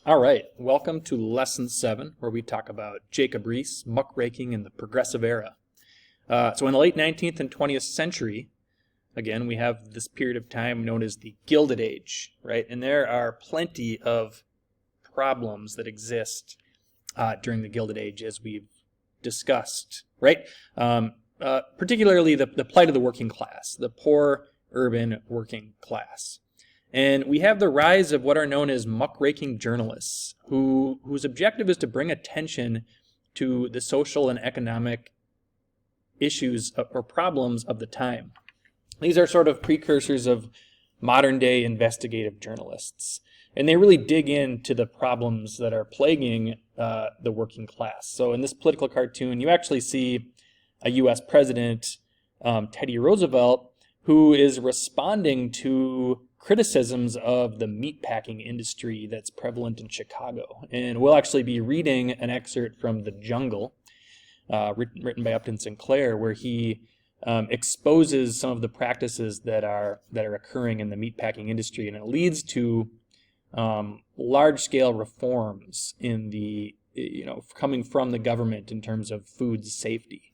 All right, welcome to Lesson 7, where we talk about Jacob Riis, muckraking in the Progressive Era. So in the late 19th and 20th century, again, we have this period of time known as the Gilded Age, right? And there are plenty of problems that exist during the Gilded Age, as we've discussed, right? Particularly the plight of the working class, the poor urban working class. And we have the rise of what are known as muckraking journalists, whose objective is to bring attention to the social and economic issues or problems of the time. These are sort of precursors of modern-day investigative journalists, and they really dig into the problems that are plaguing the working class. So in this political cartoon, you actually see a U.S. president, Teddy Roosevelt, who is responding to criticisms of the meatpacking industry that's prevalent in Chicago. And we'll actually be reading an excerpt from The Jungle, written by Upton Sinclair, where he exposes some of the practices that are occurring in the meatpacking industry, and it leads to large-scale reforms in the coming from the government in terms of food safety.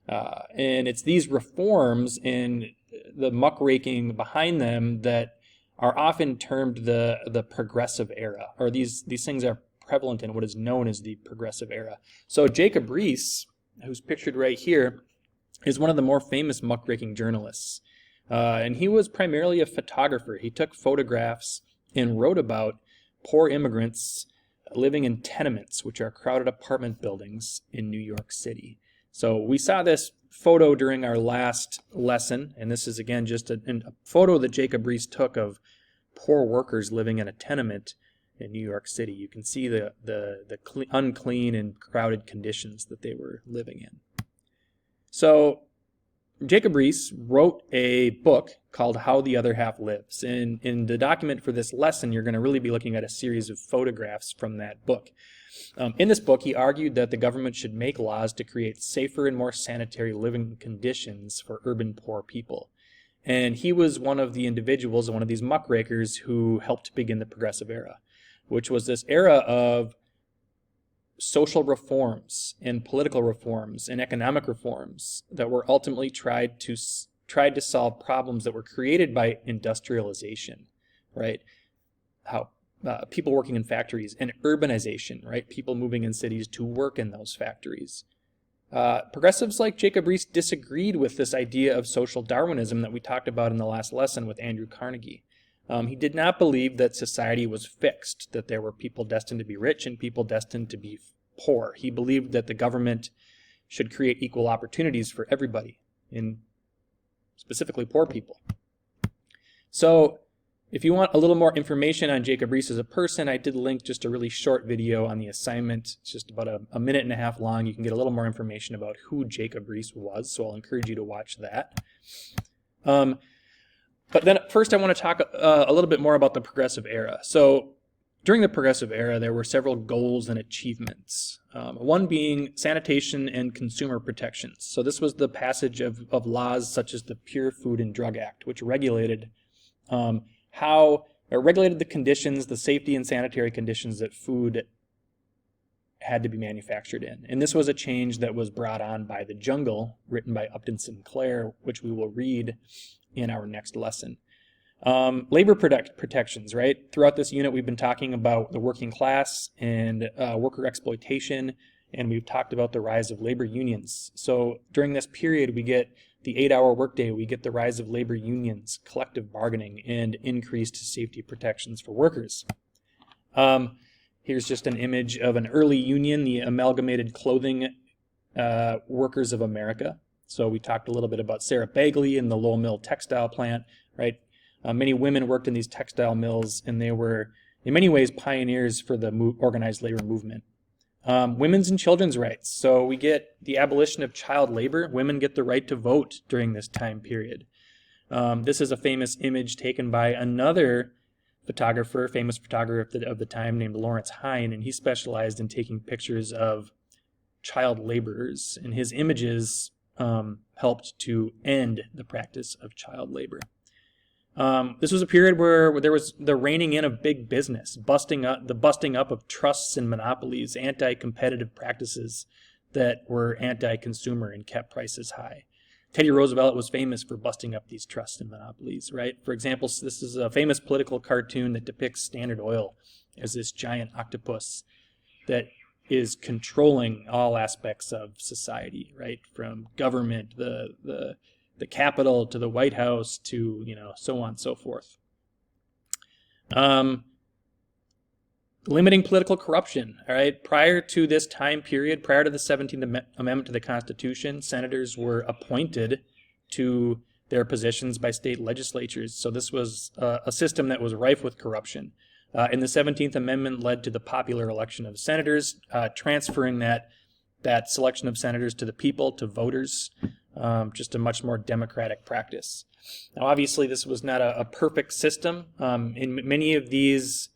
And it's these reforms and the muckraking behind them that are often termed the Progressive Era, or these things are prevalent in what is known as the Progressive Era. So Jacob Riis, who's pictured right here, is one of the more famous muckraking journalists. And he was primarily a photographer. He took photographs and wrote about poor immigrants living in tenements, which are crowded apartment buildings in New York City. So we saw this photo during our last lesson, and this is again just a photo that Jacob Riis took of poor workers living in a tenement in New York City. You can see the unclean and crowded conditions that they were living in. So Jacob Riis wrote a book called How the Other Half Lives. And in the document for this lesson, you're going to really be looking at a series of photographs from that book. In this book, he argued that the government should make laws to create safer and more sanitary living conditions for urban poor people. And he was one of the individuals, one of these muckrakers, who helped begin the Progressive Era, which was this era of social reforms and political reforms and economic reforms that were ultimately tried to solve problems that were created by industrialization, right? How people working in factories, and urbanization, right? People moving in cities to work in those factories. Progressives like Jacob Riis disagreed with this idea of social Darwinism that we talked about in the last lesson with Andrew Carnegie. He did not believe that society was fixed, that there were people destined to be rich and people destined to be poor. He believed that the government should create equal opportunities for everybody, and specifically poor people. So if you want a little more information on Jacob Riis as a person, I did link just a really short video on the assignment. It's just about a minute and a half long. You can get a little more information about who Jacob Riis was, so I'll encourage you to watch that. But then first I want to talk a little bit more about the Progressive Era. So during the Progressive Era, there were several goals and achievements, one being sanitation and consumer protections. So this was the passage of laws such as the Pure Food and Drug Act, which regulated regulated the conditions, the safety and sanitary conditions that food had to be manufactured in. And this was a change that was brought on by The Jungle, written by Upton Sinclair, which we will read in our next lesson. Labor protections, right? Throughout this unit, we've been talking about the working class and worker exploitation, and we've talked about the rise of labor unions. So during this period, we get the 8-hour workday, we get the rise of labor unions, collective bargaining, and increased safety protections for workers. Here's just an image of an early union, the Amalgamated Clothing Workers of America. So we talked a little bit about Sarah Bagley and the Lowell Mill textile plant, right? Many women worked in these textile mills, and they were, in many ways, pioneers for the organized labor movement. Women's and children's rights. So we get the abolition of child labor. Women get the right to vote during this time period. This is a famous image taken by another famous photographer of the time named Lawrence Hine, and he specialized in taking pictures of child laborers, and his images helped to end the practice of child labor. This was a period where there was the reining in of big business, the busting up of trusts and monopolies, anti-competitive practices that were anti-consumer and kept prices high. Teddy Roosevelt was famous for busting up these trusts and monopolies, right? For example, this is a famous political cartoon that depicts Standard Oil as this giant octopus that is controlling all aspects of society, right? From government, the Capitol, to the White House, to, so on and so forth. Limiting political corruption, all right? Prior to this time period, prior to the 17th Amendment to the Constitution, senators were appointed to their positions by state legislatures. So this was a system that was rife with corruption. And the 17th Amendment led to the popular election of senators, transferring that selection of senators to the people, to voters, just a much more democratic practice. Now, obviously, this was not a perfect system. In many of these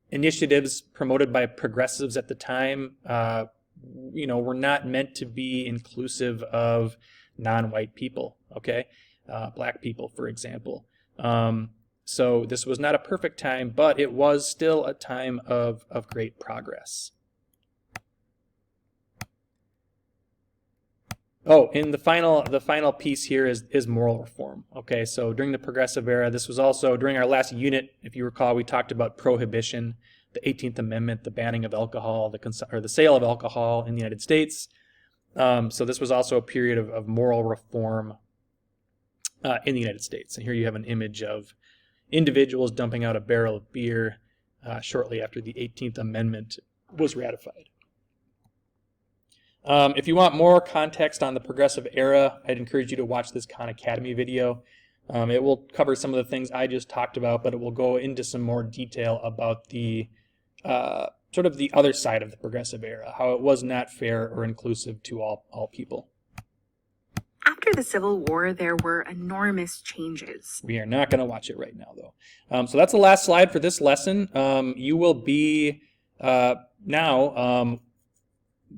initiatives promoted by progressives at the time, were not meant to be inclusive of non-white people, okay? Black people, for example. So this was not a perfect time, but it was still a time of great progress. Oh, and the final piece here is moral reform. Okay, so during the Progressive Era, this was also during our last unit, if you recall, we talked about prohibition, the 18th Amendment, the banning of alcohol, the sale of alcohol in the United States. So this was also a period of moral reform in the United States. And here you have an image of individuals dumping out a barrel of beer shortly after the 18th Amendment was ratified. If you want more context on the Progressive Era, I'd encourage you to watch this Khan Academy video. It will cover some of the things I just talked about, but it will go into some more detail about the sort of the other side of the Progressive Era, how it was not fair or inclusive to all people. After the Civil War, there were enormous changes. We are not going to watch it right now, though. So that's the last slide for this lesson. You will be now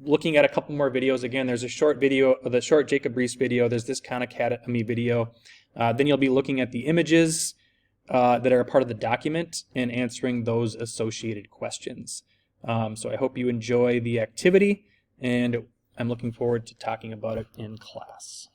looking at a couple more videos. Again, there's a short video, the short Jacob Riis video. There's this Khan Academy video. Then you'll be looking at the images that are a part of the document and answering those associated questions. So I hope you enjoy the activity, and I'm looking forward to talking about it in class.